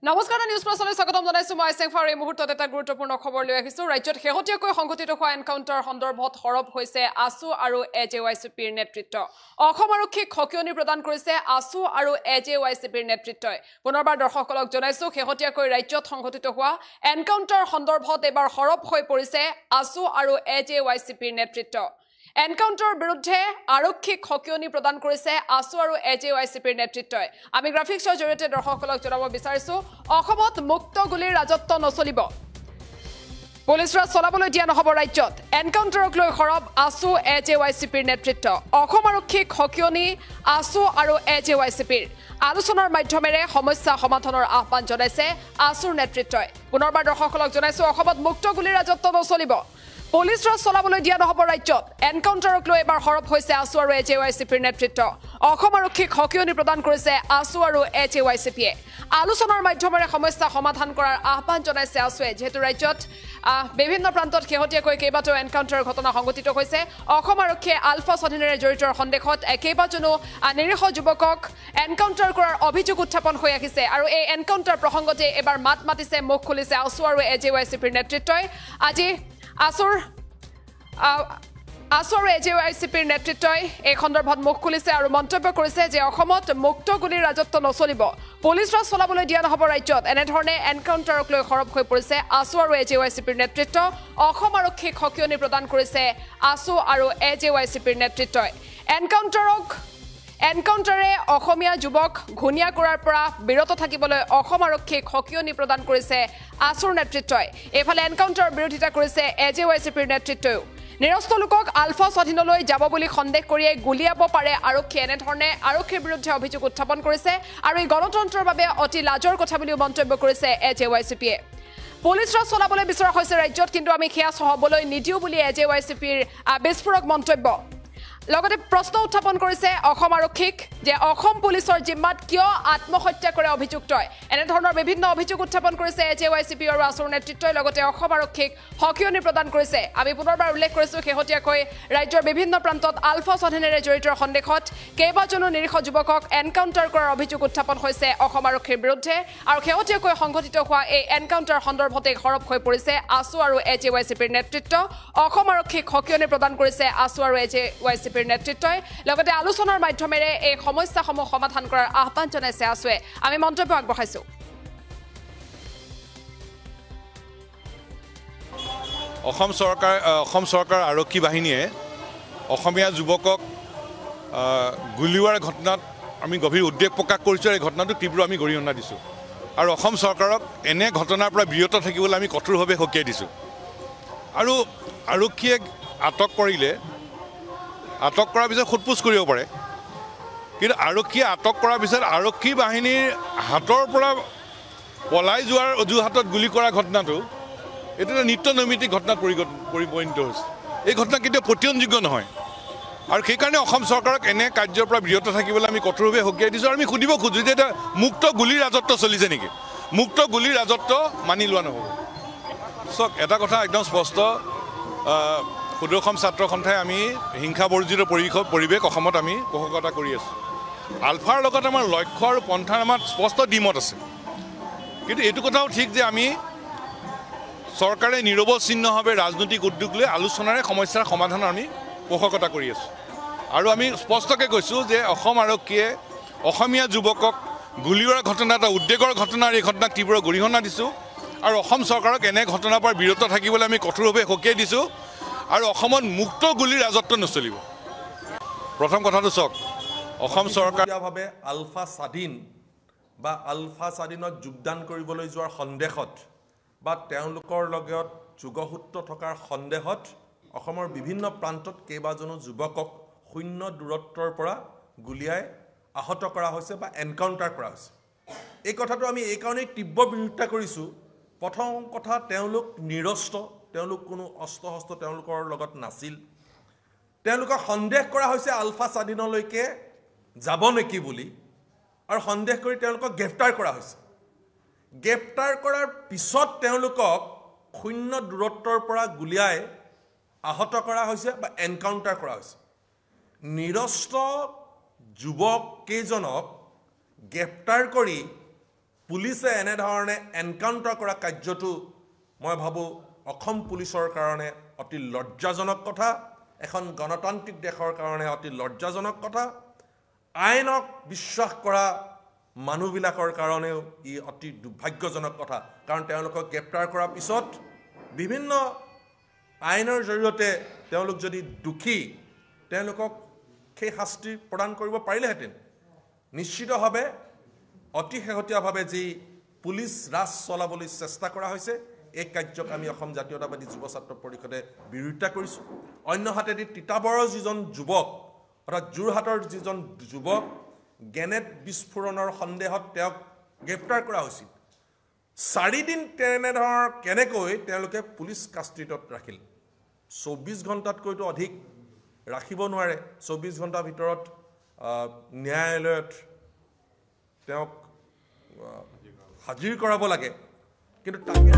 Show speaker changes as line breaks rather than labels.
নমস্কাৰ নিউজ প্লাছলৈ স্বাগতম জনাইছো মই চেংফাৰ এই মুহূৰ্তত এটা গুৰুত্বপূৰ্ণ খবৰ লৈ আহিছো ৰাজ্যত শেহতীয়াকৈ সংঘটিত হোৱা এনকাউণ্টাৰ সন্দৰ্ভত হৰব হৈছে আসু আৰু এজেৱাইচিপিৰ নেতৃত্ব অসম আৰক্ষীক খকিয়নি প্ৰদান কৰিছে আসু আৰু এজেৱাইচিপিৰ নেতৃত্বই পুনৰবাৰ দৰ্শকসকলক জনাইছো শেহতীয়াকৈ ৰাজ্যত সংঘটিত হোৱা এনকাউণ্টাৰ সন্দৰ্ভত এবাৰ হৰব হৈ পৰিছে আসু আৰু এজেৱাইচিপিৰ নেতৃত্ব এনকাউণ্টাৰৰ বিৰুদ্ধে আৰক্ষীক খকিয়নি প্ৰদান কৰিছে আসু আৰু এজেৱাইচিপিৰ নেতৃত্বই আমি গ্ৰাফিক্সৰ জৰিয়তে দৰ্শকসকলক জনাব বিচাৰিছো অসমত মুক্ত গুলিৰ ৰাজত্ব নচলিব পুলিচ ৰাজ চলাবলৈ দিয়া নহব ৰাজ্যত এনকাউণ্টাৰক লৈ হৰব আসু এজেৱাইচিপিৰ নেতৃত্ব অসম আৰক্ষীক খকিয়নি আসু আৰু এজেৱাইচিপিৰ আলোচনাৰ মাধ্যমেৰে সমস্যা সমাধানৰ আহ্বান জনাইছে আসুৰ নেতৃত্বই পুনৰবাৰ দৰ্শকসকলক জনাইছো অসমত মুক্ত গুলিৰ ৰাজত্ব নচলিব পুলিচ ৰাজ চলাবলৈ দিয়া নহব ৰাজ্যত এনকাউণ্টাৰক লৈ এবাৰ হৰব হৈছে আসু আৰু এজেৱাইচিপিৰ নেতৃত্ব অসম আৰক্ষীক খকিয়নি প্ৰদান কৰিছে আসু আৰু এজেৱাইচিপিয়ে আলোচনাৰ মাধ্যমেৰে সমস্যা সমাধান কৰাৰ আহ্বান জনাইছে আসুৱে যেহেতু ৰাজ্যত বিভিন্ন প্ৰান্তত শেহতীয়াকৈ কেইবাটাও এনকাউণ্টাৰৰ ঘটনা সংঘটিত হৈছে অসম আৰক্ষীয়ে আলফা স্বাধীনেৰে জড়িতৰ সন্দেহত কেইবাজনো নিৰীহ যুৱকক এনকাউণ্টাৰ কৰাৰ অভিযোগ উত্থাপন হৈ আহিছে আৰু এই এনকাউণ্টাৰ প্ৰসংগতে এবাৰ মাত মাতিছে মুখ খুলিছে আসু আৰু এজেৱাইচিপিৰ নেতৃত্বই আজি আসুৰ আৰু এজেৱাইচিপিৰ নেতৃত্বই এই সন্দৰ্ভত মুখ খুলিছে আৰু মন্তব্য কৰিছে যে অসমত মুক্ত গুলিৰ ৰাজত্ব নচলিব পুলিচ ৰাজ চলাবলৈ দিয়া নহব ৰাজ্যত এনেধৰণে এনকাউণ্টাৰক লৈ হৰব হৈ পৰিছে আসু আৰু এজেৱাইচিপিৰ নেতৃত্ব অসম আৰক্ষীক খকিয়নি প্ৰদান কৰিছে আসু আৰু এজেৱাইচিপিৰ নেতৃত্বই এনকাউণ্টাৰে অসমীয়া যুৱক ঘূণীয়া কৰাৰ পৰা বিৰত থাকিবলৈ অসম আৰক্ষীক খকিয়নি প্ৰদান কৰিছে আসুৰ নেতৃত্বই এফালে এনকাউণ্টাৰৰ বিৰোধিতা কৰিছে এজেৱাইচিপিৰ নেতৃত্বই নিৰস্ত লোকক আলফা স্বাধীনলৈ যাব বুলি সন্দেহ কৰিয়ে গুলিয়াব পাৰে আৰক্ষী এনেধৰণে আৰক্ষীৰ বিৰুদ্ধে অভিযোগ উত্থাপন কৰিছে আৰু এই গণতন্ত্ৰৰ বাবে অতি লাজৰ কথা বুলিও মন্তব্য কৰিছে এজেৱাইচিপিয়ে পুলিচ ৰাজ চলাবলৈ বিচৰা হৈছে ৰাজ্যত কিন্তু আমি সেয়া চলাবলৈ নিদিওঁ বুলি এজেৱাইচিপিৰ বিস্ফোৰক মন্তব্য লগতে প্ৰশ্ন উত্থাপন কৰিছে অসম আৰক্ষীক যে অসম পুলিচৰ জিম্মাত কিয় আত্মহত্যা কৰে অভিযুক্তই এনেধৰণৰ বিভিন্ন অভিযোগ উত্থাপন কৰিছে এজেৱাইচিপি আৰু আসুৰ নেতৃত্বই লগতে অসম আৰক্ষীক খকিয়নি প্ৰদান কৰিছে আমি পুনৰবাৰ উল্লেখ কৰিছো শেহতীয়াকৈ ৰাজ্যৰ বিভিন্ন প্ৰান্তত আলফা স্বাধীনেৰে জড়িত সন্দেহত কেইবাজনো নিৰীহ যুৱকক এনকাউণ্টাৰ কৰাৰ অভিযোগ উত্থাপন হৈছে অসম আৰক্ষীৰ বিৰুদ্ধে আৰু শেহতীয়াকৈ সংঘটিত হোৱা এই এনকাউণ্টাৰ সন্দৰ্ভতে হৰব হৈ পৰিছে আসু আৰু এজেৱাইচিপিৰ নেতৃত্ব অসম আৰক্ষীক খকিয়নি প্ৰদান কৰিছে আসু আৰু এজেৱাইচিপিৰ নেতৃত্বই লগতে আলোচনাৰ মাধ্যমেৰে এই সমস্যাসমূহ সমাধান কৰাৰ আহ্বান জনাইছে আসুৱে আমি মন্তব্য আগবঢ়াইছো
অসম চৰকাৰ আৰক্ষী বাহিনীয়ে অসমীয়া যুৱকক গুলিওৱাৰ ঘটনাত আমি গভীৰ উদ্বেগ প্ৰকাশ কৰিছোঁ এই ঘটনাটো তীব্ৰ আমি গৰিহণা দিছোঁ আৰু অসম চৰকাৰক এনে ঘটনাৰ পৰা বিৰত থাকিবলৈ আমি কঠোৰভাৱে সকীয়াই দিছোঁ আৰু আৰক্ষীয়ে আটক কৰাৰ পিছত সোধপোছ কৰিব পাৰে কিন্তু আৰক্ষীয়ে আটক কৰাৰ পিছত আৰক্ষী বাহিনীৰ হাতৰ পৰা পলাই যোৱাৰ অজুহাতত গুলি কৰা ঘটনাটো এইটো এটা নিত্য নৈমিত্তিক ঘটনাত পৰিণত হৈছে এই ঘটনা কেতিয়াও পতিয়নযোগ্য নহয় আৰু সেইকাৰণে অসম চৰকাৰক এনে কাৰ্যৰ পৰা বিৰত থাকিবলৈ আমি কঠোৰভাৱে সকীয়াই দিছোঁ আৰু আমি সুধিব খোজোঁ যে এটা মুক্ত গুলিৰ ৰাজত্ব চলিছে নেকি মুক্ত গুলিৰ ৰাজত্ব মানি লোৱা নহ'ব চাওক এটা কথা একদম স্পষ্ট সুদৰ্শন ছাত্ৰ সন্থাই আমি হিংসা বৰ্জিত পৰিৱেশ অসমত আমি পোষকতা কৰি আছোঁ আলফাৰ লগত আমাৰ লক্ষ্য আৰু পন্থাৰ আমাৰ স্পষ্ট দ্বিমত আছে কিন্তু এইটো কথাও ঠিক যে আমি চৰকাৰে নিৰৱচ্ছিন্নভাৱে ৰাজনৈতিক উদ্যোগ লৈ আলোচনাৰে সমস্যাৰ সমাধানৰ আমি পোষকতা কৰি আছোঁ আৰু আমি স্পষ্টকৈ কৈছোঁ যে অসম আৰক্ষীয়ে অসমীয়া যুৱকক গুলিওৱাৰ ঘটনা এটা উদ্বেগৰ ঘটনাৰ এই ঘটনাক তীব্ৰ গৰিহণা দিছোঁ আৰু অসম চৰকাৰক এনে ঘটনাৰ পৰা বিৰত থাকিবলৈ আমি কঠোৰভাৱে সকীয়াই দিছোঁ আৰু অসমত মুক্ত গুলিৰ ৰাজত্ব নচলিব প্ৰথম কথাটো চাওক অসম চৰকাৰভাৱে
আলফা স্বাধীনত যোগদান কৰিবলৈ যোৱাৰ সন্দেহত বা তেওঁলোকৰ লগত যোগসূত্ৰ থকাৰ সন্দেহত অসমৰ বিভিন্ন প্ৰান্তত কেইবাজনো যুৱকক শূন্য দূৰত্বৰ পৰা গুলিয়াই আহত কৰা হৈছে বা এনকাউণ্টাৰ কৰা হৈছে এই কথাটো আমি এই কাৰণেই তীব্ৰ বিৰোধিতা কৰিছোঁ প্ৰথম কথা তেওঁলোক নিৰস্ত্ৰ তেওঁলোক কোনো অস্ত্ৰ শস্ত্ৰ তেওঁলোকৰ লগত নাছিল তেওঁলোকক সন্দেহ কৰা হৈছে আলফা স্বাধীনলৈকে যাব নেকি বুলি আৰু সন্দেহ কৰি তেওঁলোকক গ্ৰেপ্তাৰ কৰা হৈছে গ্ৰেপ্তাৰ কৰাৰ পিছত তেওঁলোকক শূন্য দূৰত্বৰ পৰা গুলিয়াই আহত কৰা হৈছে বা এনকাউণ্টাৰ কৰা হৈছে নিৰস্ত্ৰ যুৱক কেইজনক গ্ৰেপ্তাৰ কৰি পুলিচে এনেধৰণে এনকাউণ্টাৰ কৰা কাৰ্যটো মই ভাবোঁ অসম পুলিচৰ কাৰণে অতি লজ্জাজনক কথা, এখন গণতান্ত্ৰিক দেশৰ কাৰণে অতি লজ্জাজনক কথা, আইনক বিশ্বাস কৰা মানুহবিলাকৰ কাৰণেও ই অতি দুৰ্ভাগ্যজনক কথা। কাৰণ তেওঁলোকক গ্ৰেপ্তাৰ কৰাৰ পিছত বিভিন্ন আইনৰ জৰিয়তে তেওঁলোক যদি দোষী তেওঁলোকক সেই শাস্তি প্ৰদান কৰিব পাৰিলেহেঁতেন। নিশ্চিতভাৱে অতি শেহতীয়াভাৱে যি পুলিচ ৰাজ চলাবলৈ চেষ্টা কৰা হৈছে, এই কাৰ্যক আমি অসম জাতীয়তাবাদী যুৱ ছাত্ৰ পৰিষদে বিৰোধিতা কৰিছোঁ। অন্যহাতেদি তিতাবৰৰ যিজন যুৱক অৰ্থাৎ যোৰহাটৰ যিজন যুৱক গ্ৰেনেড বিস্ফোৰণৰ সন্দেহত তেওঁক গ্ৰেপ্তাৰ কৰা হৈছিল। 4 দিন তেনেধৰণৰ কেনেকৈ তেওঁলোকে পুলিচ কাষ্টডিত ৰাখিল? 24 ঘণ্টাতকৈতো অধিক ৰাখিব নোৱাৰে। 24 ঘণ্টাৰ ভিতৰত ন্যায়ালয়ত তেওঁক হাজিৰ কৰাব লাগে, কিন্তু তাকে